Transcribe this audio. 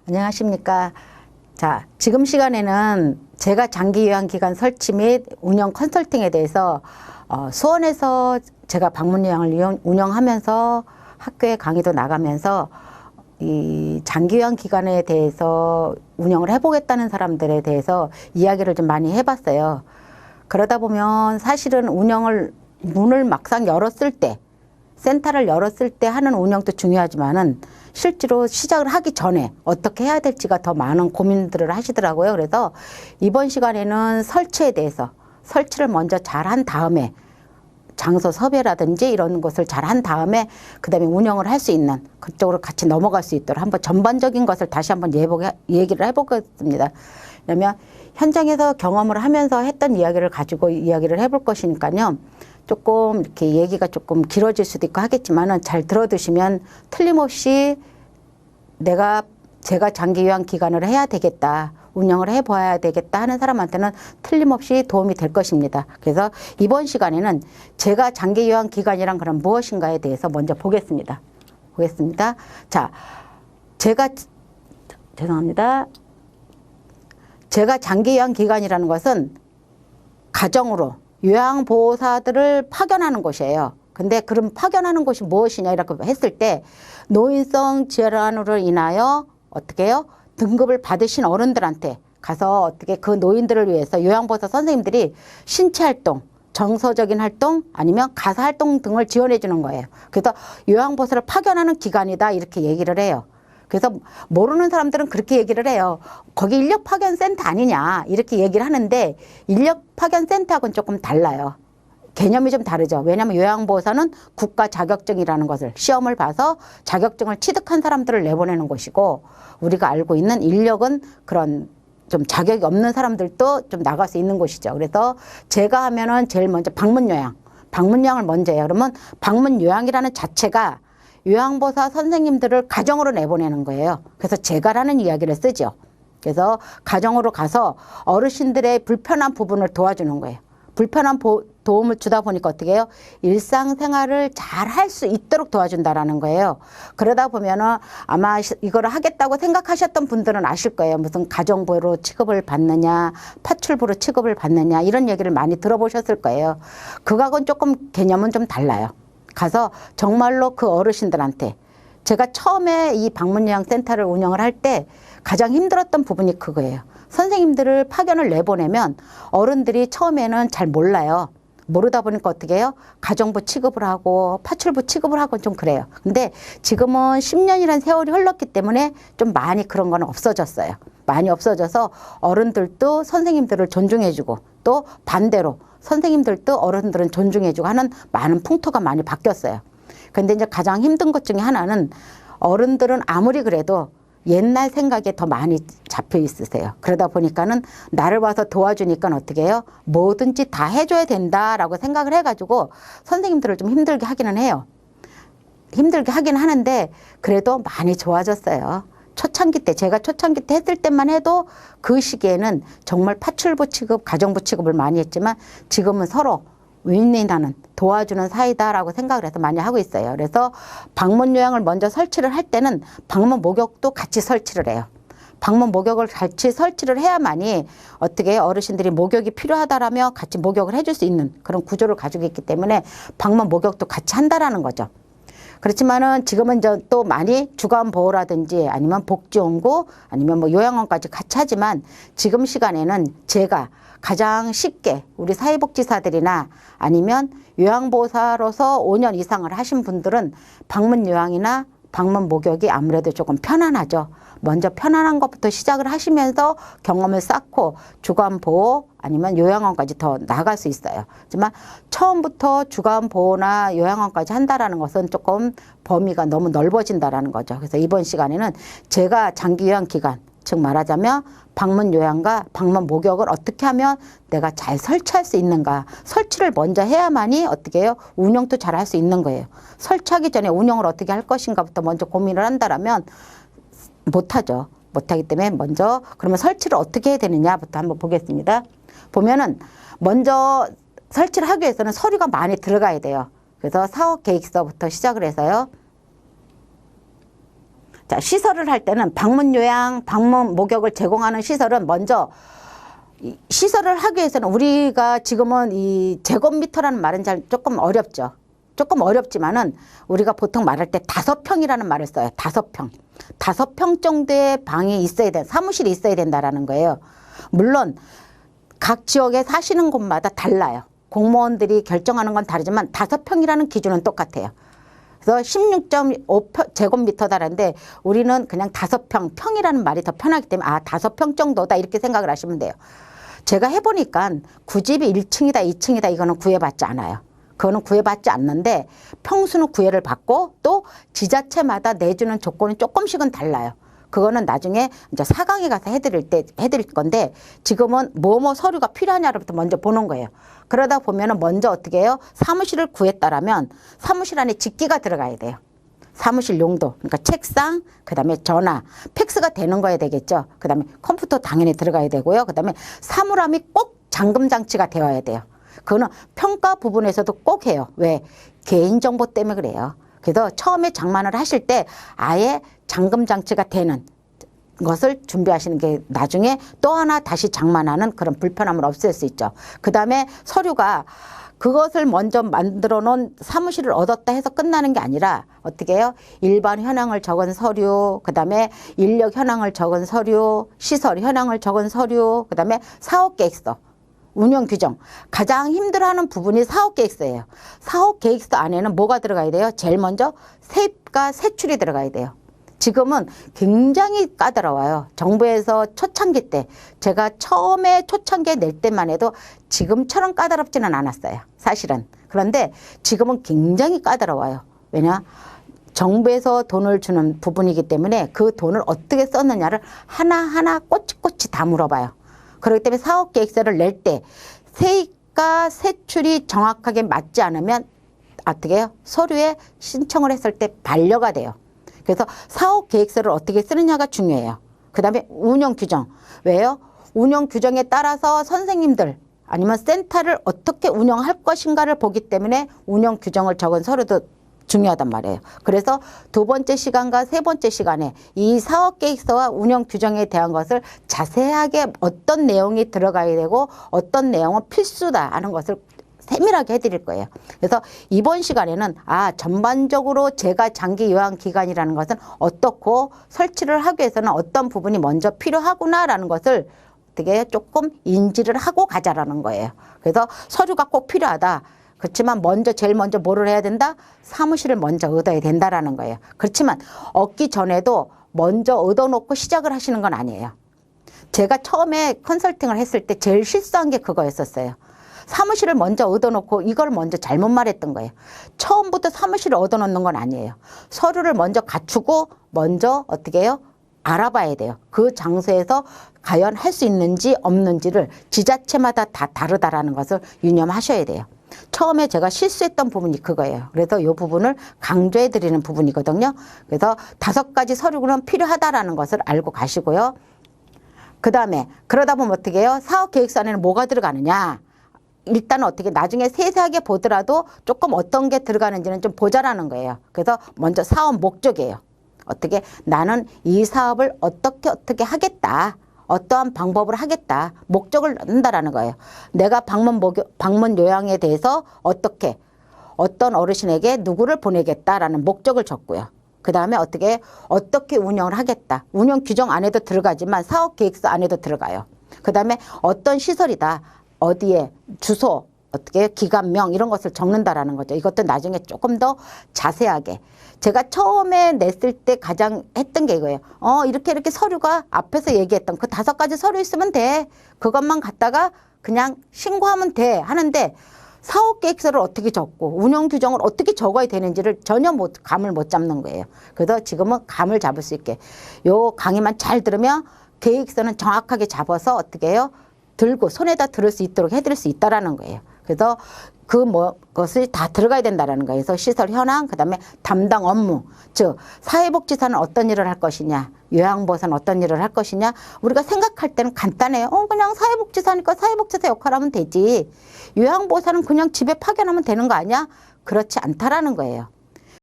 안녕하십니까. 자, 지금 시간에는 제가 장기요양기관 설치 및 운영 컨설팅에 대해서 수원에서 제가 방문요양을 운영하면서 학교에 강의도 나가면서 이 장기요양기관에 대해서 운영을 해보겠다는 사람들에 대해서 이야기를 좀 많이 해봤어요. 그러다 보면 사실은 문을 막상 열었을 때, 센터를 열었을 때 하는 운영도 중요하지만은 실제로 시작을 하기 전에 어떻게 해야 될지가 더 많은 고민들을 하시더라고요. 그래서 이번 시간에는 설치에 대해서 설치를 먼저 잘 한 다음에 장소 섭외라든지 이런 것을 잘 한 다음에 그다음에 운영을 할 수 있는 그쪽으로 같이 넘어갈 수 있도록 한번 전반적인 것을 다시 한번 얘기를 해보겠습니다. 왜냐하면 현장에서 경험을 하면서 했던 이야기를 가지고 이야기를 해볼 것이니까요. 조금 이렇게 얘기가 조금 길어질 수도 있고 하겠지만은 잘 들어두시면 틀림없이 제가 장기요양기관을 해야 되겠다, 운영을 해봐야 되겠다 하는 사람한테는 틀림없이 도움이 될 것입니다. 그래서 이번 시간에는 제가 장기요양기관이란 그럼 무엇인가에 대해서 먼저 보겠습니다. 자, 죄송합니다. 제가 장기요양기관이라는 것은 가정으로 요양보호사들을 파견하는 곳이에요. 근데 그럼 파견하는 곳이 무엇이냐 이렇게 했을 때 노인성 질환으로 인하여 어떻게 해요? 등급을 받으신 어른들한테 가서 어떻게 그 노인들을 위해서 요양보호사 선생님들이 신체활동, 정서적인 활동 아니면 가사활동 등을 지원해 주는 거예요. 그래서 요양보호사를 파견하는 기관이다 이렇게 얘기를 해요. 그래서 모르는 사람들은 그렇게 얘기를 해요. 거기 인력파견센터 아니냐 이렇게 얘기를 하는데 인력파견센터하고는 조금 달라요. 개념이 좀 다르죠. 왜냐하면 요양보호사는 국가 자격증이라는 것을 시험을 봐서 자격증을 취득한 사람들을 내보내는 것이고 우리가 알고 있는 인력은 그런 좀 자격이 없는 사람들도 좀 나갈 수 있는 곳이죠. 그래서 제가 하면은 제일 먼저 방문요양을 먼저 해요. 그러면 방문요양이라는 자체가 요양보호사 선생님들을 가정으로 내보내는 거예요. 그래서 제가라는 이야기를 쓰죠. 그래서 가정으로 가서 어르신들의 불편한 부분을 도와주는 거예요. 불편한 도움을 주다 보니까 어떻게 해요? 일상생활을 잘 할 수 있도록 도와준다라는 거예요. 그러다 보면은 아마 이거를 하겠다고 생각하셨던 분들은 아실 거예요. 무슨 가정부로 취급을 받느냐, 파출부로 취급을 받느냐 이런 얘기를 많이 들어보셨을 거예요. 그거하고는 조금 개념은 좀 달라요. 가서 정말로 그 어르신들한테 제가 처음에 이 방문요양센터를 운영을 할 때 가장 힘들었던 부분이 그거예요. 선생님들을 파견을 내보내면 어른들이 처음에는 잘 몰라요. 모르다 보니까 어떻게 해요? 가정부 취급을 하고 파출부 취급을 하고 좀 그래요. 근데 지금은 10년이라는 세월이 흘렀기 때문에 좀 많이 그런 건 없어졌어요. 많이 없어져서 어른들도 선생님들을 존중해주고 또 반대로 선생님들도 어른들은 존중해주고 하는 많은 풍토가 많이 바뀌었어요. 근데 이제 가장 힘든 것 중에 하나는 어른들은 아무리 그래도 옛날 생각에 더 많이 잡혀 있으세요. 그러다 보니까는 나를 와서 도와주니까 어떻게 해요? 뭐든지 다 해줘야 된다라고 생각을 해가지고 선생님들을 좀 힘들게 하기는 해요. 힘들게 하긴 하는데 그래도 많이 좋아졌어요. 초창기 때, 제가 초창기 때 했을 때만 해도 그 시기에는 정말 파출부 취급, 가정부 취급을 많이 했지만 지금은 서로 윈윈하는 도와주는 사이다라고 생각을 해서 많이 하고 있어요. 그래서 방문요양을 먼저 설치를 할 때는 방문 목욕도 같이 설치를 해요. 방문 목욕을 같이 설치를 해야만이 어떻게 어르신들이 목욕이 필요하다라며 같이 목욕을 해줄 수 있는 그런 구조를 가지고 있기 때문에 방문 목욕도 같이 한다라는 거죠. 그렇지만은 지금은 또 많이 주간보호라든지 아니면 복지원고 아니면 뭐 요양원까지 같이 하지만 지금 시간에는 제가 가장 쉽게 우리 사회복지사들이나 아니면 요양보호사로서 5년 이상을 하신 분들은 방문요양이나 방문목욕이 아무래도 조금 편안하죠. 먼저 편안한 것부터 시작을 하시면서 경험을 쌓고 주간보호 아니면 요양원까지 더 나갈 수 있어요. 하지만 처음부터 주간보호나 요양원까지 한다라는 것은 조금 범위가 너무 넓어진다라는 거죠. 그래서 이번 시간에는 제가 장기요양기관 즉 말하자면 방문요양과 방문목욕을 어떻게 하면 내가 잘 설치할 수 있는가. 설치를 먼저 해야만이 어떻게 해요? 운영도 잘 할 수 있는 거예요. 설치하기 전에 운영을 어떻게 할 것인가부터 먼저 고민을 한다라면 못하죠. 못하기 때문에 먼저 그러면 설치를 어떻게 해야 되느냐부터 한번 보겠습니다. 보면은 먼저 설치를 하기 위해서는 서류가 많이 들어가야 돼요. 그래서 사업계획서부터 시작을 해서요. 자, 시설을 할 때는 방문 요양, 방문 목욕을 제공하는 시설은 먼저 시설을 하기 위해서는 우리가 지금은 이 제곱미터라는 말은 잘 조금 어렵죠. 조금 어렵지만은 우리가 보통 말할 때 5평이라는 말을 써요. 5평. 5평 정도의 방이 있어야 돼. 사무실이 있어야 된다라는 거예요. 물론 각 지역에 사시는 곳마다 달라요. 공무원들이 결정하는 건 다르지만 5평이라는 기준은 똑같아요. 그래서 16.5 제곱미터다라는데 우리는 그냥 5평, 평이라는 말이 더 편하기 때문에 5평 정도다 이렇게 생각을 하시면 돼요. 제가 해보니까 구집이 1층이다, 2층이다 이거는 구애받지 않아요. 그거는 구애받지 않는데 평수는 구애를 받고 또 지자체마다 내주는 조건이 조금씩은 달라요. 그거는 나중에 이제 4강에 가서 해드릴 건데 지금은 뭐뭐 서류가 필요하냐부터 먼저 보는 거예요. 그러다 보면은 먼저 어떻게 해요? 사무실을 구했다라면 사무실 안에 직기가 들어가야 돼요. 사무실 용도, 그러니까 책상, 그 다음에 전화, 팩스가 되는 거야 되겠죠. 그 다음에 컴퓨터 당연히 들어가야 되고요. 그 다음에 사물함이 꼭 잠금 장치가 되어야 돼요. 그거는 평가 부분에서도 꼭 해요. 왜? 개인정보 때문에 그래요. 그래서 처음에 장만을 하실 때 아예 잠금 장치가 되는 것을 준비하시는 게 나중에 또 하나 다시 장만하는 그런 불편함을 없앨 수 있죠. 그 다음에 서류가 그것을 먼저 만들어 놓은 사무실을 얻었다 해서 끝나는 게 아니라 어떻게 해요? 일반 현황을 적은 서류, 그 다음에 인력 현황을 적은 서류, 시설 현황을 적은 서류, 그 다음에 사업계획서, 운영규정. 가장 힘들어하는 부분이 사업계획서예요. 사업계획서 안에는 뭐가 들어가야 돼요? 제일 먼저 세입과 세출이 들어가야 돼요. 지금은 굉장히 까다로워요. 정부에서 초창기 때 제가 처음에 초창기에 낼 때만 해도 지금처럼 까다롭지는 않았어요. 사실은. 그런데 지금은 굉장히 까다로워요. 왜냐? 정부에서 돈을 주는 부분이기 때문에 그 돈을 어떻게 썼느냐를 하나하나 꼬치꼬치 다 물어봐요. 그렇기 때문에 사업계획서를 낼 때 세입과 세출이 정확하게 맞지 않으면 어떻게 해요? 서류에 신청을 했을 때 반려가 돼요. 그래서 사업계획서를 어떻게 쓰느냐가 중요해요. 그 다음에 운영규정. 왜요? 운영규정에 따라서 선생님들 아니면 센터를 어떻게 운영할 것인가를 보기 때문에 운영규정을 적은 서류도 중요하단 말이에요. 그래서 2번째 시간과 3번째 시간에 이 사업계획서와 운영규정에 대한 것을 자세하게 어떤 내용이 들어가야 되고 어떤 내용은 필수다 하는 것을 세밀하게 해드릴 거예요. 그래서 이번 시간에는 전반적으로 제가 장기 요양 기간이라는 것은 어떻고 설치를 하기 위해서는 어떤 부분이 먼저 필요하구나라는 것을 어떻게 조금 인지를 하고 가자라는 거예요. 그래서 서류가 꼭 필요하다. 그렇지만 제일 먼저 뭐를 해야 된다? 사무실을 먼저 얻어야 된다라는 거예요. 그렇지만 얻기 전에도 먼저 얻어놓고 시작을 하시는 건 아니에요. 제가 처음에 컨설팅을 했을 때 제일 실수한 게 그거였었어요. 사무실을 먼저 얻어놓고 이걸 먼저 잘못 말했던 거예요. 처음부터 사무실을 얻어놓는 건 아니에요. 서류를 먼저 갖추고 먼저 어떻게 해요? 알아봐야 돼요. 그 장소에서 과연 할 수 있는지 없는지를 지자체마다 다 다르다라는 것을 유념하셔야 돼요. 처음에 제가 실수했던 부분이 그거예요. 그래서 이 부분을 강조해 드리는 부분이거든요. 그래서 5가지 서류는 필요하다라는 것을 알고 가시고요. 그 다음에 그러다 보면 어떻게 해요? 사업계획서 안에는 뭐가 들어가느냐? 일단 어떻게 나중에 세세하게 보더라도 조금 어떤 게 들어가는지는 좀 보자라는 거예요. 그래서 먼저 사업 목적이에요. 어떻게 나는 이 사업을 어떻게 하겠다. 어떠한 방법을 하겠다. 목적을 넣는다라는 거예요. 내가 방문 요양에 대해서 어떤 어르신에게 누구를 보내겠다라는 목적을 적고요. 그 다음에 어떻게 운영을 하겠다. 운영 규정 안에도 들어가지만 사업계획서 안에도 들어가요. 그 다음에 어떤 시설이다. 어디에 주소 기관명 이런 것을 적는다라는 거죠. 이것도 나중에 조금 더 자세하게 제가 처음에 냈을 때 가장 했던 게 이거예요. 이렇게 서류가 앞에서 얘기했던 그 5가지 서류 있으면 돼. 그것만 갖다가 그냥 신고하면 돼 하는데 사업계획서를 어떻게 적고 운영규정을 어떻게 적어야 되는지를 전혀 감을 못 잡는 거예요. 그래서 지금은 감을 잡을 수 있게 요 강의만 잘 들으면 계획서는 정확하게 잡아서 어떻게 해요? 들고 손에다 들을 수 있도록 해드릴 수 있다라는 거예요. 그래서 것이 다 들어가야 된다라는 거예요. 그래서 시설 현황, 그 다음에 담당 업무, 즉 사회복지사는 어떤 일을 할 것이냐, 요양보호사는 어떤 일을 할 것이냐. 우리가 생각할 때는 간단해요. 그냥 사회복지사니까 사회복지사 역할하면 되지. 요양보호사는 그냥 집에 파견하면 되는 거 아니야? 그렇지 않다라는 거예요.